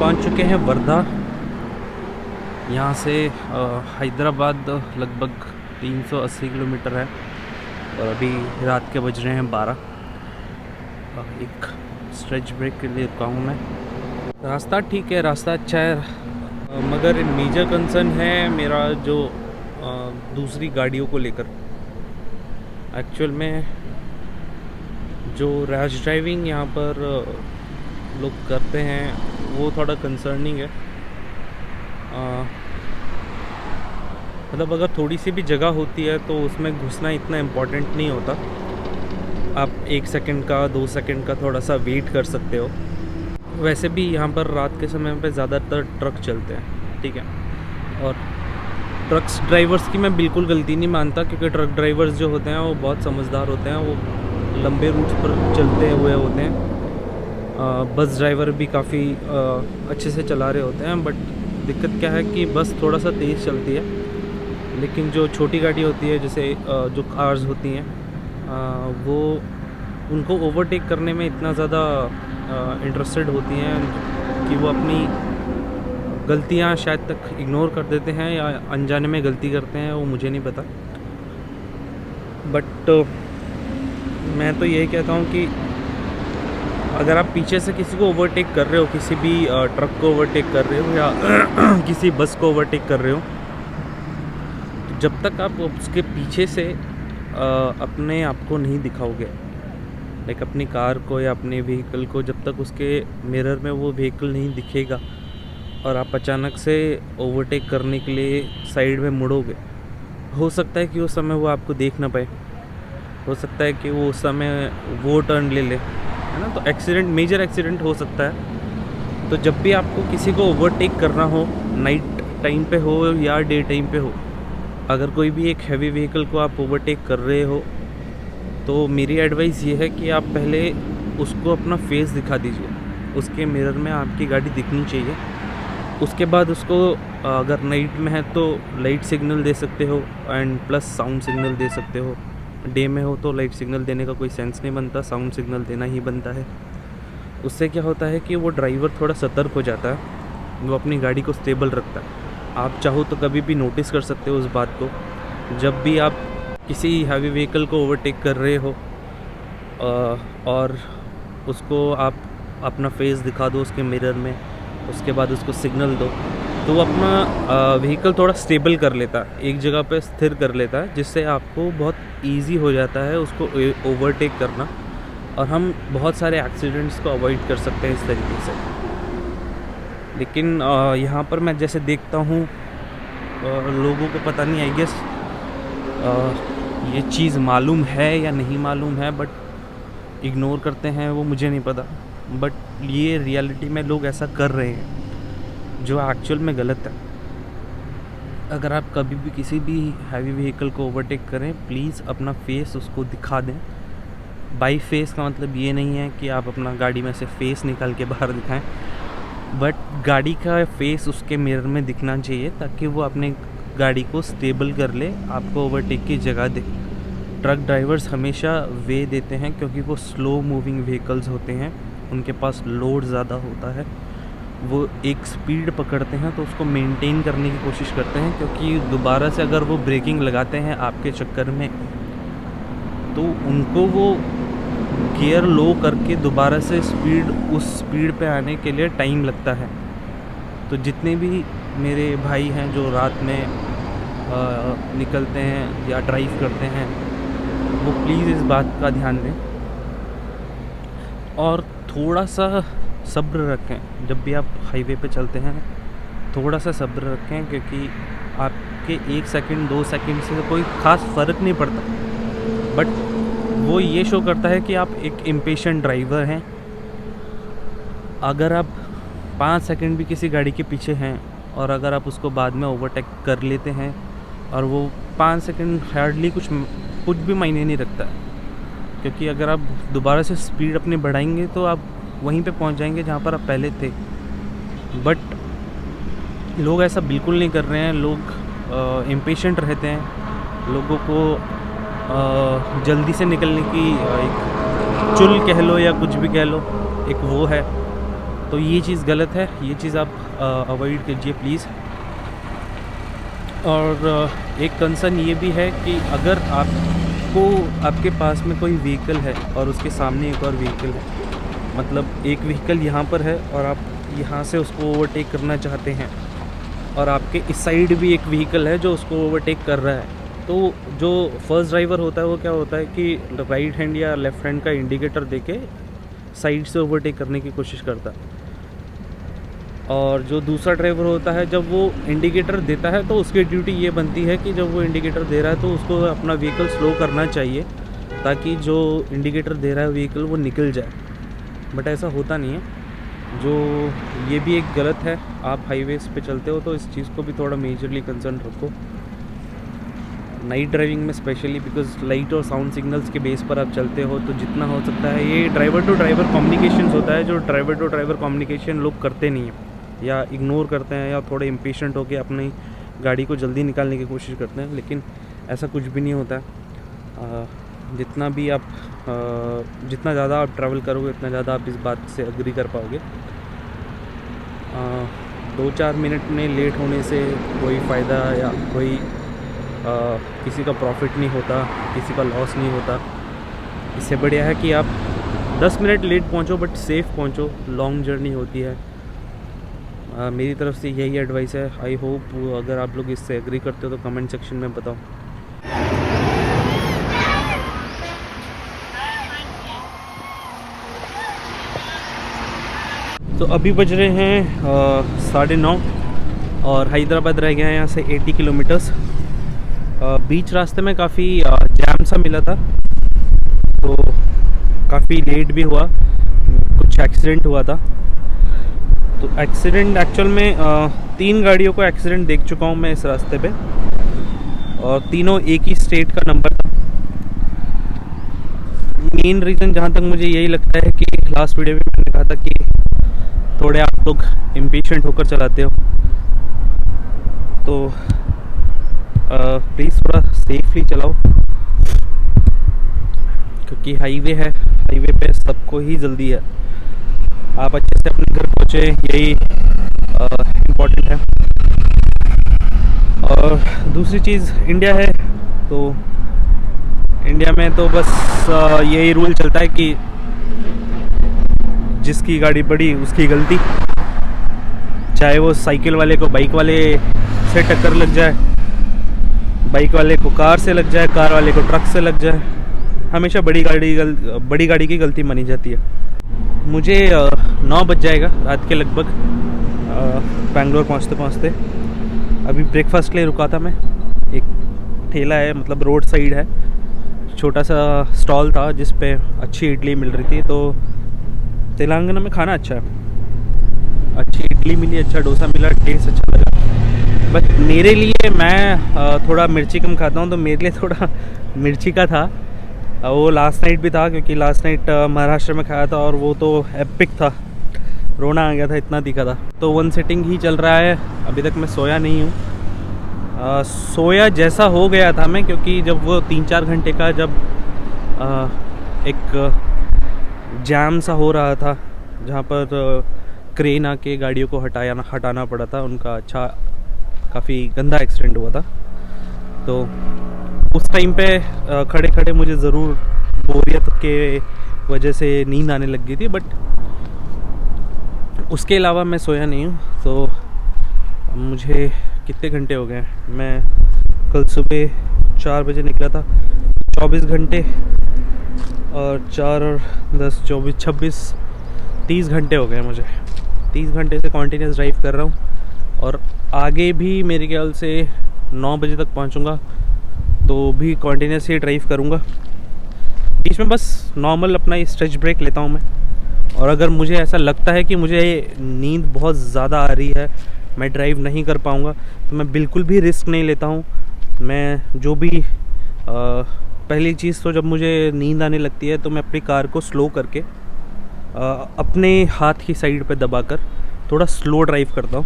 पहुंच चुके हैं वर्धा। यहाँ से हैदराबाद लगभग 380 किलोमीटर है और अभी रात के बज रहे हैं 12। एक स्ट्रेच ब्रेक के लिए रुका हूँ मैं। रास्ता ठीक है, रास्ता अच्छा है, मगर मेजर कंसर्न है मेरा जो दूसरी गाड़ियों को लेकर। एक्चुअल में जो रैश ड्राइविंग यहाँ पर लोग करते हैं वो थोड़ा कंसर्निंग है। मतलब अगर थोड़ी सी भी जगह होती है तो उसमें घुसना इतना इम्पोर्टेंट नहीं होता। आप 1 सेकंड का 2 सेकंड का थोड़ा सा वेट कर सकते हो। वैसे भी यहाँ पर रात के समय पे ज़्यादातर ट्रक चलते हैं, ठीक है। और ट्रक्स ड्राइवर्स की मैं बिल्कुल गलती नहीं मानता, क्योंकि ट्रक ड्राइवर्स जो होते हैं वो बहुत समझदार होते हैं, वो लंबे रूट पर चलते हुए होते हैं। बस ड्राइवर भी काफ़ी अच्छे से चला रहे होते हैं, बट दिक्कत क्या है कि बस थोड़ा सा तेज़ चलती है, लेकिन जो छोटी गाड़ी होती है जैसे जो कार्स होती हैं वो उनको ओवरटेक करने में इतना ज़्यादा इंटरेस्टेड होती हैं कि वो अपनी गलतियां शायद तक इग्नोर कर देते हैं या अनजाने में गलती करते हैं, वो मुझे नहीं पता। बट मैं तो यही कहता हूँ कि अगर आप पीछे से किसी को ओवरटेक कर रहे हो, किसी भी ट्रक को ओवरटेक कर रहे हो या किसी बस को ओवरटेक कर रहे हो, तो जब तक आप उसके पीछे से अपने आप को नहीं दिखाओगे, लाइक अपनी कार को या अपने व्हीकल को, जब तक उसके मिरर में वो व्हीकल नहीं दिखेगा और आप अचानक से ओवरटेक करने के लिए साइड में मुड़ोगे, हो सकता है कि उस समय वो आपको देख ना पाए, हो सकता है कि वो उस समय वो टर्न ले ले, है ना। तो एक्सीडेंट, मेजर एक्सीडेंट हो सकता है। तो जब भी आपको किसी को ओवरटेक करना हो, नाइट टाइम पे हो या डे टाइम पे हो, अगर कोई भी एक हैवी व्हीकल को आप ओवरटेक कर रहे हो, तो मेरी एडवाइस ये है कि आप पहले उसको अपना फेस दिखा दीजिए। उसके मिरर में आपकी गाड़ी दिखनी चाहिए। उसके बाद उसको अगर नाइट में है तो लाइट सिग्नल दे सकते हो एंड प्लस साउंड सिग्नल दे सकते हो। डे में हो तो लाइट सिग्नल देने का कोई सेंस नहीं बनता, साउंड सिग्नल देना ही बनता है। उससे क्या होता है कि वो ड्राइवर थोड़ा सतर्क हो जाता है, वो अपनी गाड़ी को स्टेबल रखता है। आप चाहो तो कभी भी नोटिस कर सकते हो उस बात को, जब भी आप किसी हैवी व्हीकल को ओवरटेक कर रहे हो और उसको आप अपना फेस दिखा दो उसके मिरर में, उसके बाद उसको सिग्नल दो, तो वो अपना व्हीकल थोड़ा स्टेबल कर लेता है, एक जगह पे स्थिर कर लेता है, जिससे आपको बहुत इजी हो जाता है उसको ओवरटेक करना, और हम बहुत सारे एक्सीडेंट्स को अवॉइड कर सकते हैं इस तरीके से। लेकिन यहाँ पर मैं जैसे देखता हूँ लोगों को पता नहीं, आई गेस ये चीज़ मालूम है या नहीं मालूम है, बट इग्नोर करते हैं, वो मुझे नहीं पता। बट ये रियलिटी में लोग ऐसा कर रहे हैं जो एक्चुअल में गलत है। अगर आप कभी भी किसी भी हैवी व्हीकल को ओवरटेक करें, प्लीज़ अपना फेस उसको दिखा दें। बाई फेस का मतलब ये नहीं है कि आप अपना गाड़ी में से फेस निकाल के बाहर दिखाएं, बट गाड़ी का फेस उसके मिरर में दिखना चाहिए, ताकि वो अपने गाड़ी को स्टेबल कर ले, आपको ओवरटेक की जगह दे। ट्रक ड्राइवर्स हमेशा वे देते हैं क्योंकि वो स्लो मूविंग व्हीकल्स होते हैं, उनके पास लोड ज़्यादा होता है, वो एक स्पीड पकड़ते हैं तो उसको मेंटेन करने की कोशिश करते हैं, क्योंकि दोबारा से अगर वो ब्रेकिंग लगाते हैं आपके चक्कर में, तो उनको वो गियर लो करके दोबारा से उस स्पीड पे आने के लिए टाइम लगता है। तो जितने भी मेरे भाई हैं जो रात में निकलते हैं या ड्राइव करते हैं, वो प्लीज़ इस बात का ध्यान दें और थोड़ा सा सब्र रखें। जब भी आप हाईवे पे चलते हैं थोड़ा सा सब्र रखें, क्योंकि आपके 1 सेकंड 2 सेकंड से कोई ख़ास फ़र्क नहीं पड़ता, बट वो ये शो करता है कि आप एक इम्पेशेंट ड्राइवर हैं। अगर आप 5 सेकंड भी किसी गाड़ी के पीछे हैं और अगर आप उसको बाद में ओवरटेक कर लेते हैं, और वो 5 सेकंड हार्डली कुछ भी मायने नहीं रखता है, क्योंकि अगर आप दोबारा से स्पीड अपनी बढ़ाएंगे तो आप वहीं पे पहुंच जाएंगे जहां पर आप पहले थे। बट लोग ऐसा बिल्कुल नहीं कर रहे हैं। लोग इम्पेशेंट रहते हैं, लोगों को जल्दी से निकलने की एक चुल कह लो या कुछ भी कह लो, एक वो है। तो ये चीज़ गलत है, ये चीज़ आप अवॉइड कीजिए प्लीज़। और एक कंसर्न ये भी है कि अगर आपके पास में कोई व्हीकल है और उसके सामने एक और व्हीकल है, मतलब एक व्हीकल यहाँ पर है और आप यहाँ से उसको ओवरटेक करना चाहते हैं और आपके इस साइड भी एक व्हीकल है जो उसको ओवरटेक कर रहा है, तो जो फर्स्ट ड्राइवर होता है वो क्या होता है कि राइट हैंड या लेफ़्ट हैंड का इंडिकेटर देके साइड से ओवरटेक करने की कोशिश करता है। और जो दूसरा ड्राइवर होता है जब वो इंडिकेटर देता है तो उसकी ड्यूटी ये बनती है कि जब वो इंडिकेटर दे रहा है तो उसको अपना व्हीकल स्लो करना चाहिए ताकि जो इंडिकेटर दे रहा है व्हीकल वो निकल जाए, बट ऐसा होता नहीं है, जो ये भी एक गलत है। आप हाईवेज़ पे चलते हो तो इस चीज़ को भी थोड़ा मेजरली कंसर्न रखो नाइट ड्राइविंग में स्पेशली, बिकॉज लाइट और साउंड सिग्नल्स के बेस पर आप चलते हो तो जितना हो सकता है ये ड्राइवर टू ड्राइवर कम्युनिकेशन होता है, जो ड्राइवर टू ड्राइवर कम्युनिकेशन लोग करते नहीं हैं या इग्नोर करते हैं या थोड़े इम्पेशेंट होकर अपनी गाड़ी को जल्दी निकालने की कोशिश करते हैं, लेकिन ऐसा कुछ भी नहीं होता है। जितना ज़्यादा आप ट्रैवल करोगे उतना ज़्यादा आप इस बात से अग्री कर पाओगे। 2-4 मिनट में लेट होने से कोई फ़ायदा या कोई किसी का प्रॉफिट नहीं होता, किसी का लॉस नहीं होता। इससे बढ़िया है कि आप 10 मिनट लेट पहुंचो बट सेफ़ पहुंचो, लॉन्ग जर्नी होती है। मेरी तरफ से यही एडवाइस है। आई होप अगर आप लोग इससे एग्री करते हो तो कमेंट सेक्शन में बताओ। तो अभी बज रहे हैं 9:30 और हैदराबाद रह गया है यहाँ से 80 किलोमीटर्स। बीच रास्ते में काफ़ी जैम सा मिला था तो काफ़ी लेट भी हुआ, कुछ एक्सीडेंट हुआ था। तो एक्सीडेंट एक्चुअल में 3 गाड़ियों को एक्सीडेंट देख चुका हूँ मैं इस रास्ते पे और तीनों एक ही स्टेट का नंबर था। मेन रीज़न जहाँ तक मुझे यही लगता है कि लास्ट वीडियो में मैंने कहा था कि थोड़े आप लोग इम्पेशेंट होकर चलाते हो, तो प्लीज़ थोड़ा सेफली चलाओ क्योंकि हाईवे है, हाईवे पे सबको ही जल्दी है। आप अच्छे से अपने घर पहुँचे यही इम्पोर्टेंट है। और दूसरी चीज़ इंडिया है तो इंडिया में तो बस यही रूल चलता है कि जिसकी गाड़ी बड़ी उसकी गलती, चाहे वो साइकिल वाले को बाइक वाले से टक्कर लग जाए, बाइक वाले को कार से लग जाए, कार वाले को ट्रक से लग जाए, हमेशा बड़ी गाड़ी की गलती मानी जाती है। मुझे 9 बज जाएगा रात के लगभग बेंगलोर पहुंचते। अभी ब्रेकफास्ट के लिए रुका था मैं, एक ठेला है, मतलब रोड साइड है, छोटा सा स्टॉल था जिस पे अच्छी इडली मिल रही थी। तो तेलंगाना में खाना अच्छा है, अच्छी इडली मिली, अच्छा डोसा मिला, टेस्ट अच्छा लगा। बट मेरे लिए मैं थोड़ा मिर्ची कम खाता हूँ तो मेरे लिए थोड़ा मिर्ची का था। वो लास्ट नाइट भी था क्योंकि लास्ट नाइट महाराष्ट्र में खाया था और वो तो एपिक था, रोना आ गया था, इतना तीखा था। तो 1 सिटिंग ही चल रहा है, अभी तक मैं सोया नहीं हूँ। सोया जैसा हो गया था मैं, क्योंकि जब वो 3-4 घंटे का जब एक जैम सा हो रहा था जहाँ पर क्रेन आके गाड़ियों को हटाना पड़ा था, उनका अच्छा काफ़ी गंदा एक्सीडेंट हुआ था। तो उस टाइम पे खड़े खड़े मुझे ज़रूर बोरियत के वजह से नींद आने लग गई थी, बट उसके अलावा मैं सोया नहीं हूँ। तो मुझे कितने घंटे हो गए, मैं कल सुबह 4 बजे निकला था, 24 घंटे और 4 और 10 24 26 30 घंटे हो गए मुझे। 30 घंटे से कॉन्टीन्यूस ड्राइव कर रहा हूँ और आगे भी मेरे ख्याल से 9 बजे तक पहुँचूँगा तो भी कॉन्टीन्यूस ही ड्राइव करूँगा। बीच में बस नॉर्मल अपना स्ट्रेच ब्रेक लेता हूँ मैं, और अगर मुझे ऐसा लगता है कि मुझे नींद बहुत ज़्यादा आ रही है, मैं ड्राइव नहीं कर पाऊँगा, तो मैं बिल्कुल भी रिस्क नहीं लेता हूँ। मैं जो भी पहली चीज़ तो जब मुझे नींद आने लगती है तो मैं अपनी कार को स्लो करके अपने हाथ की साइड पे दबाकर थोड़ा स्लो ड्राइव करता हूँ,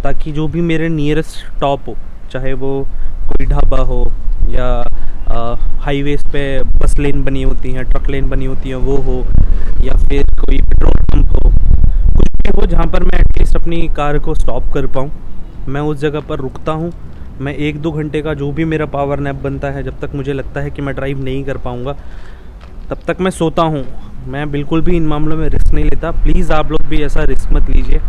ताकि जो भी मेरे नियरेस्ट स्टॉप हो, चाहे वो कोई ढाबा हो या हाईवेज़ पे बस लेन बनी होती हैं, ट्रक लेन बनी होती हैं वो हो, या फिर कोई पेट्रोल पंप हो, कुछ पे हो जहाँ पर मैं एटलीस्ट अपनी कार को स्टॉप कर पाऊँ, मैं उस जगह पर रुकता हूँ। मैं 1-2 घंटे का जो भी मेरा पावर नैप बनता है, जब तक मुझे लगता है कि मैं ड्राइव नहीं कर पाऊँगा तब तक मैं सोता हूँ। मैं बिल्कुल भी इन मामलों में रिस्क नहीं लेता। प्लीज़ आप लोग भी ऐसा रिस्क मत लीजिए।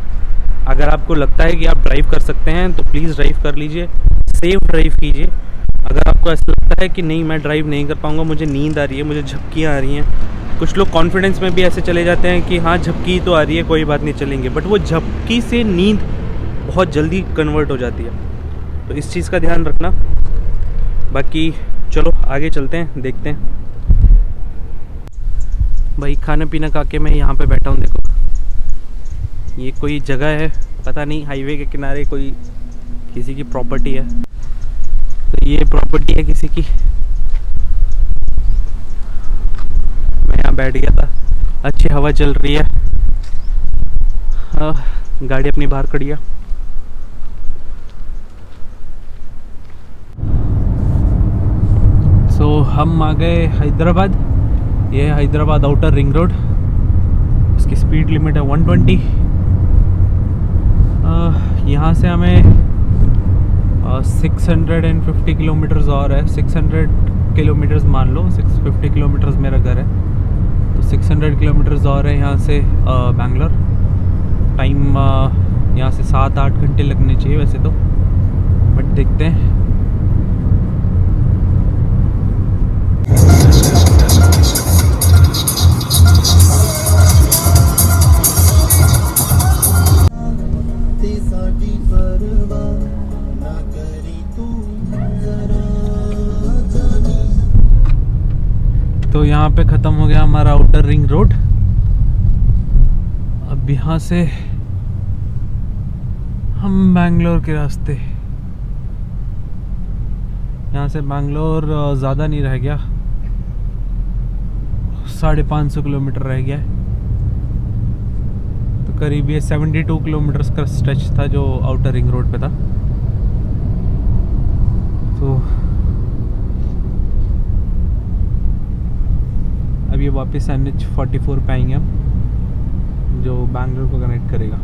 अगर आपको लगता है कि आप ड्राइव कर सकते हैं तो प्लीज़ ड्राइव कर लीजिए, सेफ ड्राइव कीजिए। अगर आपको ऐसा लगता है कि नहीं मैं ड्राइव नहीं कर पाऊँगा, मुझे नींद आ रही है, मुझे झपकियाँ आ रही हैं, कुछ लोग कॉन्फिडेंस में भी ऐसे चले जाते हैं कि हाँ झपकी तो आ रही है, कोई बात नहीं चलेंगे, बट वो झपकी से नींद बहुत जल्दी कन्वर्ट हो जाती है। तो इस चीज़ का ध्यान रखना। बाकी चलो आगे चलते हैं, देखते हैं। भाई खाना पीना खा के मैं यहाँ पे बैठा हूँ। देखो ये कोई जगह है, पता नहीं हाईवे के किनारे कोई किसी की प्रॉपर्टी है। तो ये प्रॉपर्टी है किसी की। मैं यहाँ बैठ गया था, अच्छी हवा चल रही है। गाड़ी अपनी बाहर खड़ी है। सो हम आ गए हैदराबाद। ये है हैदराबाद आउटर रिंग रोड। इसकी स्पीड लिमिट है 120। यहाँ से हमें 650 किलोमीटर्स और है। 600 किलोमीटर्स मान लो, 650 किलोमीटर्स मेरा घर है, तो 600 किलोमीटर्स और है यहाँ से बैंगलोर। टाइम यहाँ से 7-8 घंटे लगने चाहिए वैसे तो, बट देखते हैं। तो यहाँ पे ख़त्म हो गया हमारा आउटर रिंग रोड। अब यहाँ से हम बैंगलोर के रास्ते। यहाँ से बैंगलोर ज़्यादा नहीं रह गया, 550 किलोमीटर रह गया है। तो करीब ये 72 किलोमीटर्स का स्ट्रेच था जो आउटर रिंग रोड पे था। तो अब ये वापस NH 44 पे आएंगे हम, जो बैंगलोर को कनेक्ट करेगा।